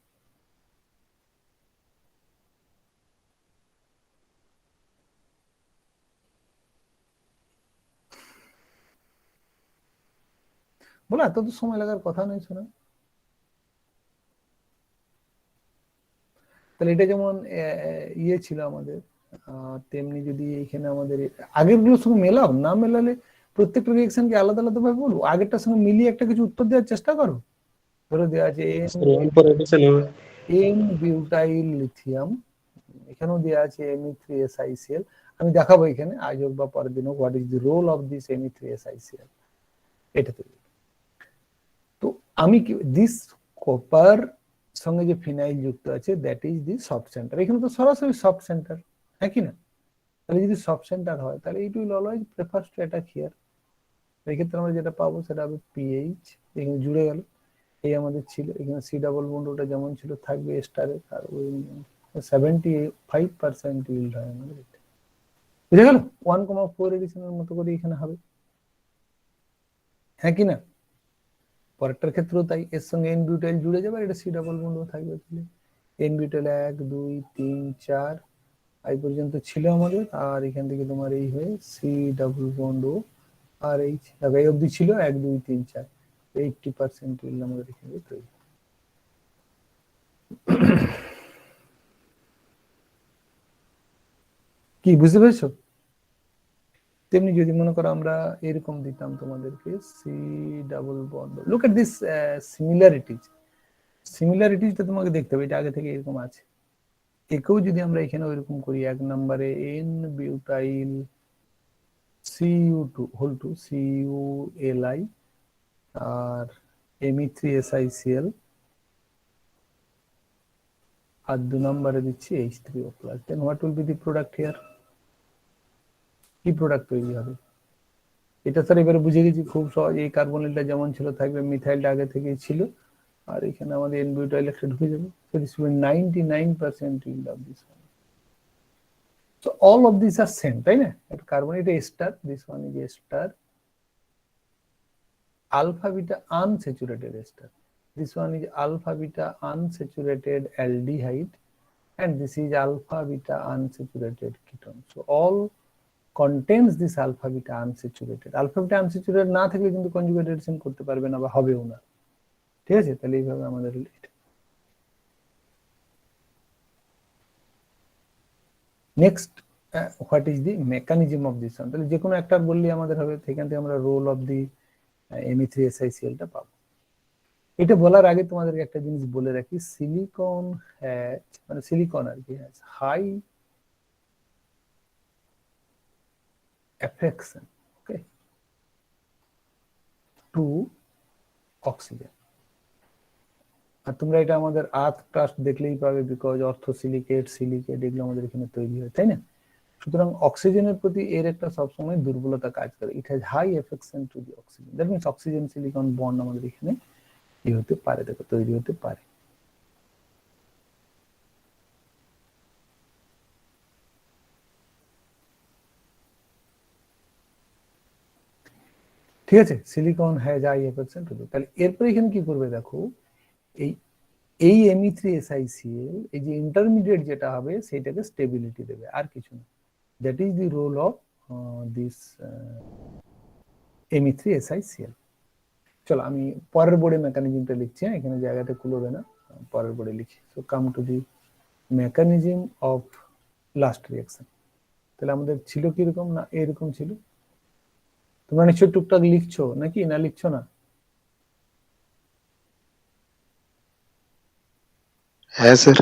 বলো, এত তো সময় লাগার কথা নয় শোনা। তাহলে এটা যেমন ইয়ে ছিল আমাদের, তেমনি যদি এখানে আমাদের আগের গুলোর সঙ্গে মেলাও, না মেলালে প্রত্যেকটা রিঅ্যাকশনকে আলাদা আলাদা ভাবে বলবো, আগেরটার সঙ্গে মিলিয়ে একটা কিছু উত্তর দেওয়ার চেষ্টা করো। ধরে দেওয়া আছে এন বিউটাইল লিথিয়াম, এখানেও দেওয়া আছে Me3SiCl। আমি দেখাবো এখানে আজ হোক বা পরের দিন হোক, what is the role of this Me3SiCl, এটা তৈরি। তো আমি কি দিস কপার সঙ্গে যে ফিনাইল যুক্ত আছে that is the soft centre, এখানে তো সরাসরি সফট সেন্টার, হ্যাঁ কি না? তাহলে যদি সফট সেন্টার হয় তাহলে it will always prefers to attack here. এই ক্ষেত্রে আমরা যেটা পাবো সেটা হবে পিএইচ, এখানে জুড়ে গেল, এই আমাদের ছিল এখানে সি ডাবল বন্ড, ওটা যেমন ছিল থাকবে স্টারে, আর ওই 75% ইল্ড হয় আমাদের, বুঝে গেল? 1,4 এডিশনের মতো করে এখানে হবে, হ্যাঁ কি না? পরেরটার ক্ষেত্রেও তাই, এর সঙ্গে এন বিউটাইল জুড়ে যাবে, এটা সি ডাবল বন্ডও থাকবে। তাহলে এন বিউটাইল 1 2 3 4 এই পর্যন্ত ছিল আমাদের, আর এখান থেকে তোমার এই হয়ে সি ডাবল বন্ড ও আর এইচ, এই অবধি ছিল 1 2 3 4, 80% ইল্ড আমাদের এখানে তৈরি। কি বুঝতে পেরেছো? তেমনি যদি মনে করো আমরা এরকম দিতাম তোমাদেরকে C double bond, look at this similarities, সিমিলারিটিজটা তোমাকে দেখতে হবে, এটা আগে থেকে এরকম আছে। একেও যদি আমরা এখানে ওইরকম করি, এক নম্বরে n butyl Cu2 whole two CuLi আর Me3SiCl, আর 2 নম্বরে দিচ্ছি H3O+, then what will be the product here? কি প্রোডাক্ট তৈরি হবে? এটা স্যার এবারে বুঝে গেছি খুব সহজ, এই কার্বনিলটা যেমন ছিল থাকবে, মিথাইলটা আগে থেকেই ছিল, আর এখানে আমাদের এন বিউটাইল একটা ঢুকে যাবে, so this will 99% yield of this one. So all of these are same, তাই না? একটা কার্বন এটা star, this one is a star, alpha beta unsaturated ester, this one is alpha beta unsaturated aldehyde, and this is alpha beta unsaturated ketone. So all contains this alpha beta unsaturated. Alpha beta unsaturated না থাকলে কিন্তু conjugate reaction করতে পারবে না বা হবেও না, ঠিক আছে? তাহলে এইভাবে আমাদের next what is the mechanism of this one. তাহলে যে কোনো একটা বললি আমাদের হবে, সেখান থেকে আমরা রোল অফ দি Me3SiClটা পাবো। এটা বলার আগে তোমাদেরকে একটা জিনিস বলে রাখি, সিলিকন হ্যাজ মানে সিলিকন আর কি has high affection, okay, to oxygen. আর তোমরা এটা আমাদের আর্থ ক্রাস্ট দেখলেই পাবে, বিকজ অর্থোসিলিকেট, সিলিকেট এগুলো আমাদের এখানে তৈরি হয়, তাই না? সুতরাং অক্সিজেনের প্রতি এর একটা সবসময় দুর্বলতা কাজ করে। It has high affection to the oxygen, that means oxygen silicon bond আমাদের এখানে কি হতে পারে, দেখো তৈরি হতে পারে। ঠিক আছে, silicon has high affection to the. তাহলে এরপরে এখানে কি করবে দেখো, এই Me3SiCl এই যে ইন্টারমিডিয়েট যেটা হবে সেটাকে স্টেবিলিটি দেবে, আর কিছু না। That is the role of this Me3SiCl। চলো আমি পরের বোর্ডে মেকানিজমটা লিখছি, এখানে জায়গাটা খুলবে না, পরের বোর্ডে লিখি। So come to the mechanism of last reaction. তাহলে আমাদের ছিল কিরকম না এরকম ছিল, তোমরা নিশ্চয়ই টুকটাক লিখছো নাকি, না লিখছো না? হ্যাঁ স্যার।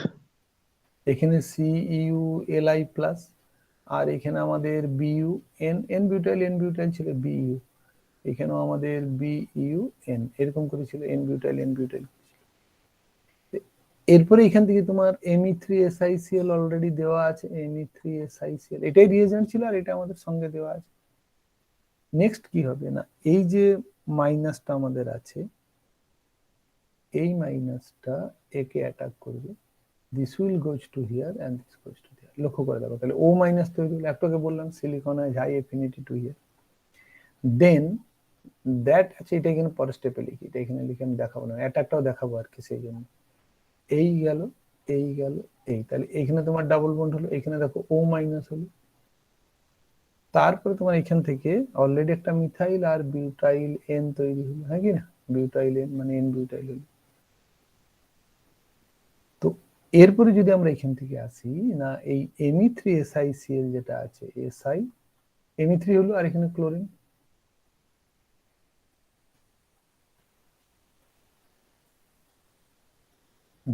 এখানে CuLi প্লাস, আর এখানে আমাদের Bu n বিউটাইল ছিল Bu, এখানেও আমাদের BuN এরকম করে ছিল, n বিউটাইল। এরপরে এখান থেকে তোমার Me3SiCl অলরেডি দেওয়া আছে, Me3SiCl এটাই রিয়েজেন্ট ছিল, আর এটা আমাদের সঙ্গে দেওয়া আছে। নেক্সট কি হবে না, এই যে মাইনাসটা আমাদের আছে, এই মাইনাসটা একে অ্যাটাক করবে, this will goes to here and this goes to here। লক্ষ্য করে দেখো, তাহলে O মাইনাস তৈরি হলো, একটাকে বললাম silicon has high affinity to here, then that আছে, এটা এখানে পরের স্টেপে লিখি, এটা এখানে লিখে আমি দেখাবো না, অ্যাটাকটাও দেখাবো আর কি, সেই জন্য এই গেল এই গেল এই, তাহলে এখানে তোমার ডাবল বন্ড হলো, এখানে দেখো O মাইনাস হলো, তারপরে তোমার এখান থেকে অলরেডি একটা মিথাইল আর বিউটাইল N তৈরি হলো, হ্যাঁ কি না? বিউটাইল N মানে N বিউটাইল হলো। তো এরপরে যদি আমরা এখান থেকে আসি না, এই Me3SiCl যেটা আছে, Si Me3 হলো, আর এখানে chlorine,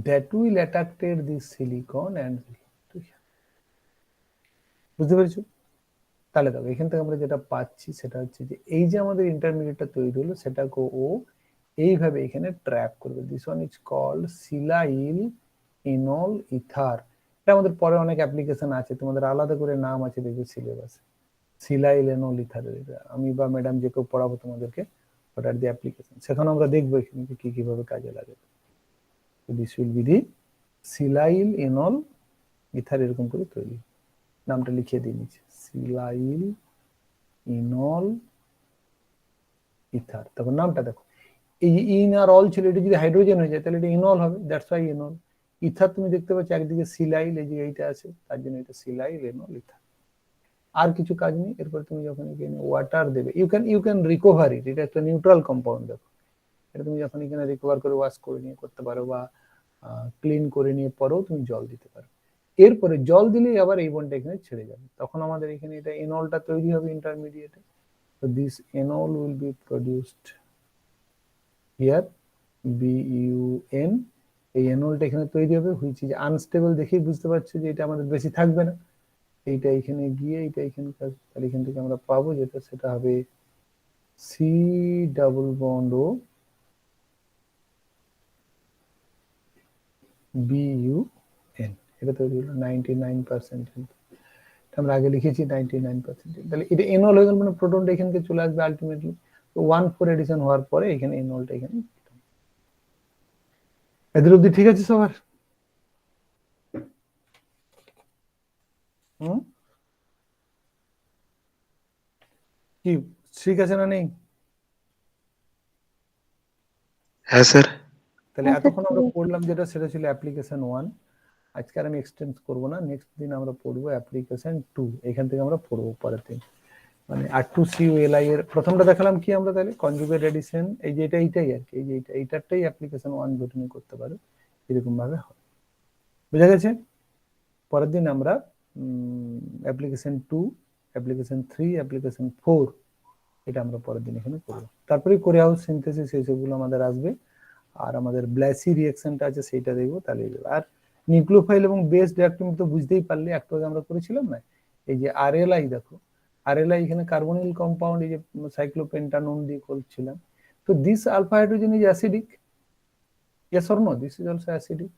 that will attracted this silicon and বুঝতে পেরেছো? তাহলে দেখো এখান থেকে আমরা যেটা পাচ্ছি সেটা হচ্ছে যে এই যে আমাদের ইন্টারমিডিয়েটটা তৈরি হলো সেটাকে ও এইভাবে এখানে ট্র্যাপ করবে। This one is called silyl enol ether. এটা আমাদের পরে অনেক অ্যাপ্লিকেশন আছে, তোমাদের আলাদা করে নাম আছে দেখবে সিলেবাসে, সিলাইল ইনল ইথারের। আমি বা ম্যাডাম যে কেউ পড়াবো তোমাদেরকে, ওটার দি অ্যাপ্লিকেশন, সেখানে আমরা দেখবো এখানে কি কিভাবে কাজে লাগে। This will be the silyl enol ether, এরকম করে তৈরি। নামটা লিখিয়ে দিয়ে নিচ্ছে, সিলাইল ইনল ইথার। তারপর নামটা দেখো, এই যে ইন আর অল ছিল, এটা যদি হাইড্রোজেন হয়ে যায় তাহলে এটা ইনল হবে, দ্যাটস ওয়াই ইনল। ইথার তুমি দেখতে পাচ্ছ একদিকে সিলাইল, এই যে এইটা আছে, তার জন্য এটা সিলাইল ইনল ইথার। আর কিছু কাজ নেই। এরপর তুমি যখন এখানে ওয়াটার দেবে, ইউ ক্যান রিকভার ইট, এটা একটা নিউট্রাল কম্পাউন্ড। দেখো এটা তুমি যখন এখানে রিকভার করে ওয়াশ করে নিয়ে করতে পারো, বা ক্লিন করে নিয়ে পরেও তুমি জল দিতে পারো। এরপরে জল দিলেই আবার এই বন্ডটা এখানে ছেড়ে যাবে, তখন আমাদের এখানে এটা এনলটা তৈরি হবে ইন্টারমিডিয়েটে। So this enol will be produced here, BUN। এই এনলটা এখানে তৈরি হবে, হুইচ ইজ আনস্টেবল। দেখেই বুঝতে পারছো যে এটা আমাদের বেশি থাকবে না, এইটা এখানে গিয়ে এইটা এখানে, তাহলে এখান থেকে আমরা পাবো যেটা, সেটা হবে C double bond O BUN। এটা তৈরি হলো 99%। আমরা আগে লিখেছি 99%। তাহলে এটা এনল হয়ে গেল, মানে প্রোটনটা এখান থেকে চলে আসবে আলটিমেটলি। তো 1,4 এডিশন হওয়ার পরে এখানে এনলটা এখানে। এদের অবধি ঠিক আছে সবার? হুম। কি ঠিক আছে না নেই? হ্যাঁ স্যার। তাহলে এতক্ষণ আমরা পড়লাম যেটা সেটা ছিল অ্যাপ্লিকেশন 1। আজকে আর আমি এক্সটেন্ড করব না, নেক্সট দিন আমরা পড়বো অ্যাপ্লিকেশন 2। এখান থেকে আমরা পড়বো পরের দিন। মানে R2CULI এর প্রথমটা দেখালাম কি আমরা, তাহলে কনজুগেট এডিশন, এই যে এইটাই আর কি, এই যে এইটারটাই অ্যাপ্লিকেশন 1 ধরে নিয়ে করতে পারো, এরকম ভাবে হয়। বুঝা গেছে? পরের দিন আমরা অ্যাপ্লিকেশন 2, অ্যাপ্লিকেশন 3, অ্যাপ্লিকেশন 4 এটা আমরা পরের দিন এখানে করব। তারপরে কোরিয়া হাউস সিনথেসিস এইসবগুলো আমাদের আসবে, আর আমাদের ব্ল্যাসি রিঅ্যাকশনটা আছে সেইটা দেখবো, তাহলে আর নিউক্লিওফাইল এবং বেস রিঅ্যাক্টিভ তো বুঝতেই পারলে, একটু আগে আমরা করেছিলাম না, এই যে আরএলআই দেখো, আরএলআই এখানে কার্বনিল কম্পাউন্ড, এই যে সাইক্লোপেন্টানোন দিয়ে করছিলাম, তো this alpha hydrogen is acidic, yes or no, this is also acidic.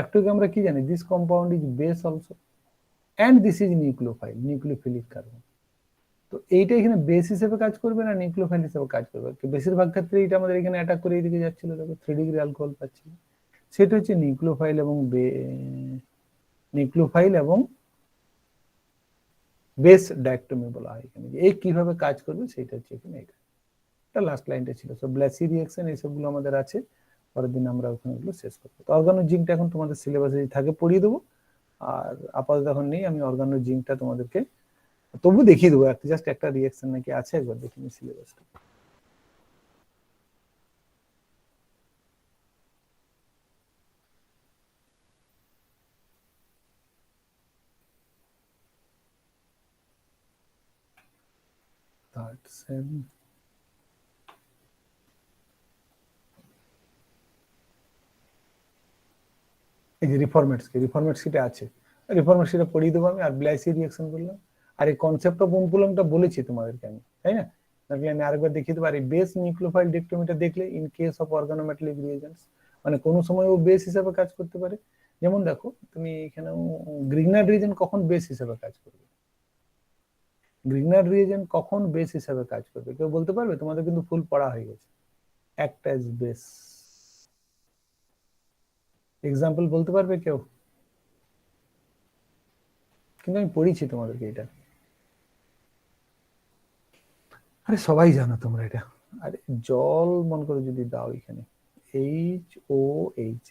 একটু আগে আমরা কি জানি, this compound is base also, and this is nucleophile, nucleophilic carbon. তো এইটা এখানে বেস হিসেবে কাজ করবে না নিউক্লিওফাইল হিসেবে কাজ করবে? বেশিরভাগ ক্ষেত্রে এটা আমাদের এখানে অ্যাটাক করে এদিকে যাচ্ছিল, দেখো 3 ডিগ্রি অ্যালকোহল পাচ্ছিল, সেটা হচ্ছে নিউক্লিওফাইল এবং বেস ডায়াক্টোমি বলা হয় এখানে, এই কিভাবে কাজ করবে সেটা হচ্ছে এখানে, এটা লাস্ট লাইনটা ছিল। সো ব্ল্যাসি রিঅ্যাকশন এইসবগুলো আমাদের আছে, পরের দিন আমরা ওখানে ওগুলো শেষ করবো। তো অর্গানো জিঙ্কটা এখন তোমাদের সিলেবাসে থাকে পড়িয়ে দেবো, আর আপাতত এখন নেই, আমি অর্গানো জিঙ্কটা তোমাদেরকে তবু দেখিয়ে দেবো, জাস্ট একটা রিঅ্যাকশন নাকি আছে, একবার দেখে নিই সিলেবাসটা। এই যে রিফরমেটস কিটা আছে, রিফরমেটস কিটা পড়িয়ে দেবো আমি, আর ব্ল্যাসি রিঅ্যাকশন করলাম, আর এই কনসেপ্ট অফ অম্পুলংটা বলেছি তোমাদেরকে আমি, তাই না? তাহলে আমি আরেকবার দেখিয়ে দেবো। আর এই বেস নিউক্লিওফাইল ডিক্টোমিটা দেখলে ইন কেস অফ অর্গানোমেটালিক রিয়েজেন্টস, মানে কোনো সময় ও বেস হিসেবে কাজ করতে পারে। যেমন দেখো তুমি এখানে গ্রিগনার্ড রিয়েজেন্ট কখন বেস হিসেবে কাজ করবে, গ্রিগনার্ড রিয়েজেন্ট কখন বেস হিসেবে কাজ করবে কেউ বলতে পারবে? তোমাদের কিন্তু ফুল পড়া হয়ে গেছে, অ্যাক্ট অ্যাজ বেস, এক্সাম্পল বলতে পারবে কেউ? কিন্তু আমি পড়িয়েছি তোমাদেরকে এটা, আরে সবাই জানো তোমরা এটা। আরে জল মন করে যদি দাও এখানে HOH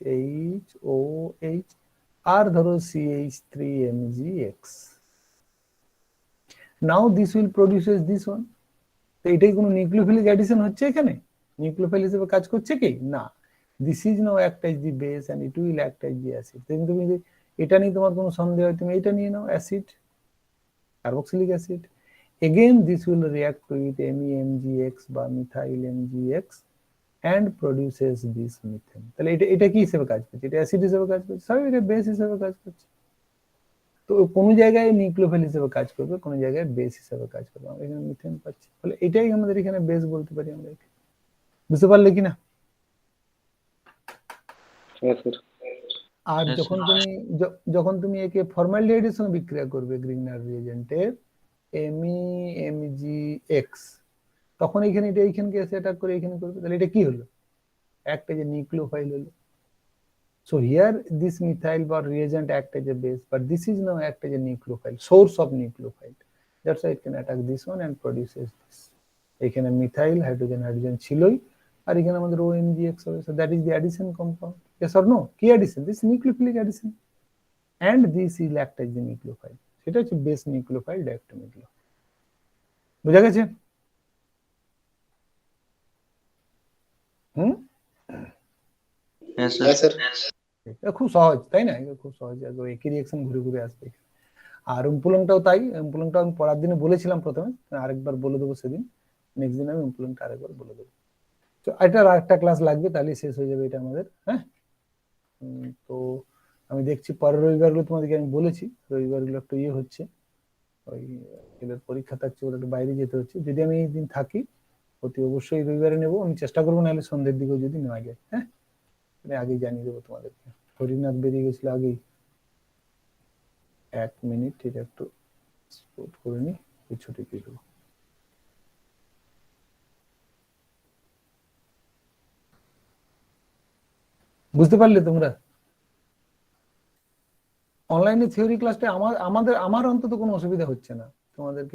আর ধরো CH3MgX, now this will produces this one. তো এটাই কোনো নিউক্লিওফিলিক অ্যাডিশন হচ্ছে এখানে? নিউক্লিওফাইল হিসেবে কাজ করছে কি না? This is now act as the base and it will act as the acid. তুমি এটা নিয়ে তোমার কোনো সন্দেহ হয়, তুমি এটা নিয়ে নাও, acid, carboxylic acid. Again, this will react with MEMgX বা methyl MgX and produces this methane. তাহলে এটা কি হিসেবে কাজ করছে? এটা অ্যাসিড হিসেবে কাজ করছে, সব এটা বেস হিসেবে কাজ করছে। তো কোন জায়গায় নিউক্লিওফাইল হিসেবে কাজ করবে, কোন জায়গায় বেস হিসেবে কাজ করবে, আমরা এখানে মিথেন পাচ্ছি, তাহলে এটাই আমাদের এখানে বেস বলতে পারি আমরা। বুঝতে পারলে কিনা? হ্যাঁ স্যার। আর যখন তুমি একে ফর্মালডিহাইডের সঙ্গে বিক্রিয়া করবে গ্রিগনার্ড রিয়েজেন্টের MEMgX, তখন এখানে এটা এইখানকে এসে অ্যাটাক করে এখানে করবে, তাহলে এটা কি হলো? একটা যে নিউক্লিওফাইল হলো। So here this methyl bar reagent act as a base, but this is now act as a nucleophile, source of nucleophile. That's why it can attack this one and produces this. এখানে methyl hydrogen ছিলই, আর এখানে আমাদের OMgX হবে, so that is the addition compound. Yes or no? কি addition? This nucleophilic addition, and this will act as the nucleophile. সেটা হচ্ছে base nucleophile ডায়াক্টোমিক। বুঝা গেছে? হ্যাঁ স্যার। খুব সহজ তাই না? খুব সহজ, একই রিঅ্যাকশন ঘুরে ঘুরে আসবে। আর উম্পুলংটাও তাই, উম্পুলংটা আমি পড়ার দিনে বলেছিলাম প্রথমে, আরেকবার বলে দেবো সেদিন, নেক্সট দিন আমি উম্পুলংটা আরেকবার বলে দেবো। তো এটার আরেকটা ক্লাস লাগবে, তাহলে শেষ হয়ে যাবে এটা আমাদের। হ্যাঁ, তো আমি দেখছি পরের রবিবারগুলো তোমাদেরকে আমি বলেছি, রবিবারগুলো একটু ইয়ে হচ্ছে, ওই এদের পরীক্ষা থাকছে, ওরা একটু বাইরে যেতে হচ্ছে। যদি আমি এই দিন থাকি অতি অবশ্যই রবিবারে নেবো, আমি চেষ্টা করবো, নাহলে সন্ধ্যের দিকেও যদি নেওয়া যায়। হ্যাঁ, আগেই জানিয়ে দেবো তোমাদেরকে। হরিনাথ বেরিয়ে গেছিল আগেই। 1 মিনিট, এটা একটু স্পট করে নি, ছুটি দিয়ে দেবো। বুঝতে পারলে তোমরা? অনলাইনে থিওরি ক্লাসটা আমার অন্তত কোনো অসুবিধা হচ্ছে না, তোমাদের